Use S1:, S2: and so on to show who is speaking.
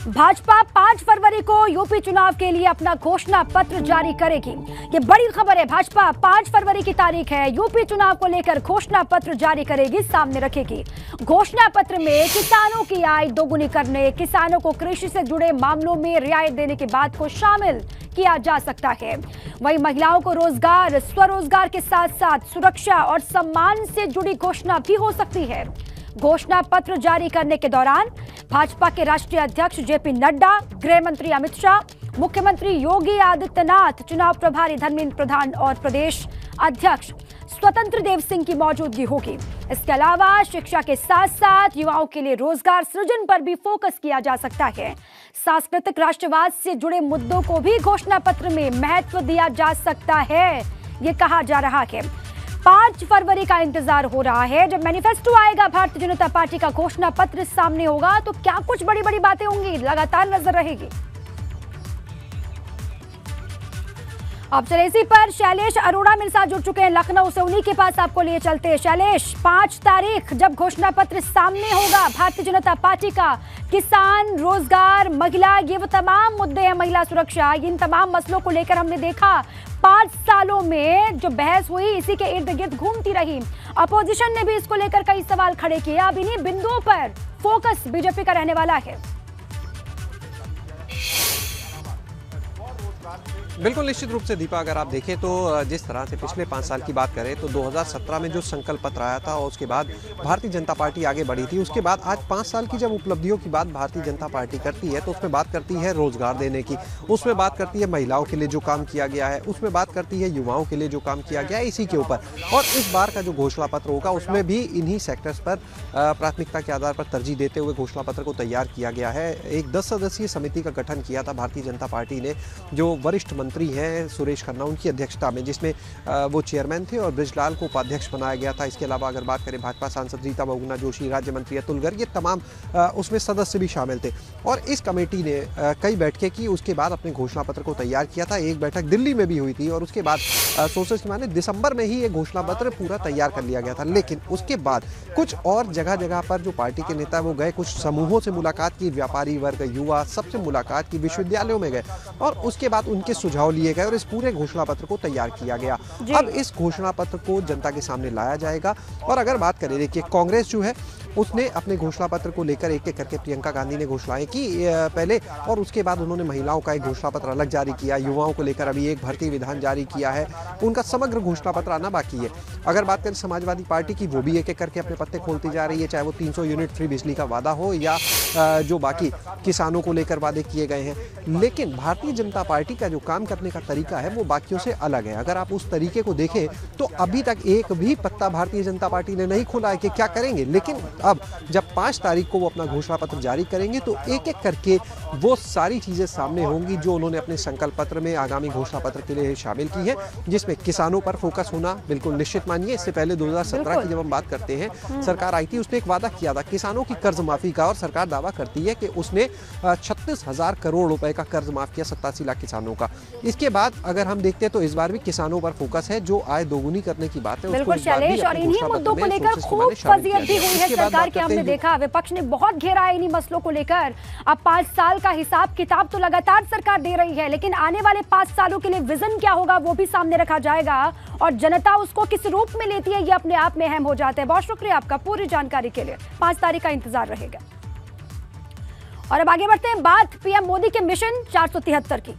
S1: भाजपा 5 फरवरी को यूपी चुनाव के लिए अपना घोषणा पत्र जारी करेगी। ये बड़ी खबर है। भाजपा 5 फरवरी की तारीख है, यूपी चुनाव को लेकर घोषणा पत्र जारी करेगी, सामने रखेगी। घोषणा पत्र में किसानों की आय दोगुनी करने, किसानों को कृषि से जुड़े मामलों में रियायत देने की बात को शामिल किया जा सकता है। वहीं महिलाओं को रोजगार, स्वरोजगार के साथ साथ सुरक्षा और सम्मान से जुड़ी घोषणा भी हो सकती है। घोषणा पत्र जारी करने के दौरान भाजपा के राष्ट्रीय अध्यक्ष जेपी नड्डा, गृह मंत्री अमित शाह, मुख्यमंत्री योगी आदित्यनाथ, चुनाव प्रभारी धर्मेंद्र प्रधान और प्रदेश अध्यक्ष स्वतंत्र देव सिंह की मौजूदगी होगी। इसके अलावा शिक्षा के साथ साथ युवाओं के लिए रोजगार सृजन पर भी फोकस किया जा सकता है। सांस्कृतिक राष्ट्रवाद से जुड़े मुद्दों को भी घोषणा पत्र में महत्व दिया जा सकता है, ये कहा जा रहा है। 5 फरवरी का इंतजार हो रहा है, जब मैनिफेस्टो आएगा, भारतीय जनता पार्टी का घोषणा पत्र सामने होगा तो क्या कुछ बड़ी बड़ी बातें होंगी, लगातार नजर रहेगी। अब चले इसी पर शैलेश अरोड़ा मेरे साथ जुड़ चुके हैं लखनऊ से, उन्हीं के पास आपको लिए चलते हैं। शैलेश, 5 तारीख जब घोषणा पत्र सामने होगा भारतीय जनता पार्टी का, किसान, रोजगार, महिला, ये वो तमाम मुद्दे हैं, महिला सुरक्षा, इन तमाम मसलों को लेकर हमने देखा 5 सालों में जो बहस हुई इसी के इर्द गिर्द घूमती रही। अपोजिशन ने भी इसको लेकर कई सवाल खड़े किए। अब इन्हीं बिंदुओं पर फोकस बीजेपी का रहने वाला है।
S2: बिल्कुल निश्चित रूप से दीपा, अगर आप देखें तो जिस तरह से पिछले 5 साल की बात करें तो 2017 में जो संकल्प पत्र आया था और उसके बाद भारतीय जनता पार्टी आगे बढ़ी थी, उसके बाद आज 5 साल की जब उपलब्धियों की बात भारतीय जनता पार्टी करती है तो उसमें बात करती है रोजगार देने की, उसमें बात करती है महिलाओं के लिए जो काम किया गया है, उसमें बात करती है युवाओं के लिए जो काम किया गया है, इसी के ऊपर। और इस बार का जो घोषणा पत्र होगा उसमें भी इन्हीं सेक्टर्स पर प्राथमिकता के आधार पर तरजीह देते हुए घोषणा पत्र को तैयार किया गया है। एक 10 सदस्यीय समिति का गठन किया था भारतीय जनता पार्टी ने, जो वरिष्ठ मंत्री हैं सुरेश खन्ना, उनकी अध्यक्षता में, जिसमें वो चेयरमैन थे और बृजलाल को उपाध्यक्ष बनाया गया था। इसके अलावा अगर बात करें भाजपा सांसद रीता बहुगुणा जोशी, राज्य मंत्री अतुल गर्ग, ये तमाम उसमें सदस्य भी शामिल थे। और इस कमेटी ने कई बैठकें की, उसके बाद अपने घोषणा पत्र को तैयार किया था। एक बैठक दिल्ली में भी हुई थी और उसके बाद सोर्सेस की माने दिसंबर में ही ये घोषणा पत्र पूरा तैयार कर लिया गया था। लेकिन उसके बाद कुछ और जगह जगह पर जो पार्टी के नेता वो गए, कुछ समूहों से मुलाकात की, व्यापारी वर्ग, युवा, सबसे मुलाकात की, विश्वविद्यालयों में गए और उसके बाद उनके सुझाव लिए गए और इस पूरे घोषणा पत्र को तैयार किया गया। अब इस घोषणा पत्र को जनता के सामने लाया जाएगा। और अगर बात करें, देखिए कांग्रेस जो है उसने अपने घोषणा पत्र को लेकर एक एक करके प्रियंका गांधी ने घोषणाएं की पहले, और उसके बाद उन्होंने महिलाओं का एक घोषणा पत्र अलग जारी किया, युवाओं को लेकर अभी एक भर्ती विधान जारी किया है, उनका समग्र घोषणा पत्र आना बाकी है। अगर बात करें समाजवादी पार्टी की, वो भी एक एक करके अपने पत्ते खोलती जा रही है, चाहे वो 300 यूनिट फ्री बिजली का वादा हो या जो बाकी किसानों को लेकर वादे किए गए हैं। लेकिन भारतीय जनता पार्टी का जो काम करने का तरीका है वो बाकियों से अलग है। अगर आप उस तरीके को देखें तो अभी तक एक भी पत्ता भारतीय जनता पार्टी ने नहीं खोला है कि क्या करेंगे। लेकिन अब जब 5 तारीख को वो अपना घोषणा पत्र जारी करेंगे तो एक एक करके वो सारी चीजें सामने होंगी जो उन्होंने अपने संकल्प पत्र में आगामी घोषणा पत्र के लिए शामिल की है, जिसमें किसानों पर फोकस होना बिल्कुल निश्चित मानिए। इससे पहले 2017 की जब हम बात करते हैं, सरकार आई थी, उसने एक वादा किया था किसानों की कर्ज माफी का, और सरकार दावा करती है कि उसने 36,000 करोड़ रुपए का कर्ज माफ किया 87 लाख किसानों का। इसके बाद अगर हम देखते हैं तो इस बार भी किसानों पर फोकस है, जो आय दोगुनी करने की बात है।
S1: बिल्कुल शैलेश, और इन्हीं मुद्दों को लेकर खूब फजीयत भी हुई है सरकार की। हमने देखा विपक्ष ने बहुत घेरा है इन्हीं मसलों को लेकर। अब 5 साल का हिसाब किताब तो लगातार सरकार दे रही है, लेकिन आने वाले 5 सालों के लिए विजन क्या होगा वो भी सामने रखा जाएगा, और जनता उसको किस रूप में लेती है ये अपने आप में अहम हो जाता है। बहुत शुक्रिया आपका पूरी जानकारी के लिए। 5 तारीख का इंतजार रहेगा। और अब आगे बढ़ते हैं, बात पीएम मोदी के मिशन 473 की।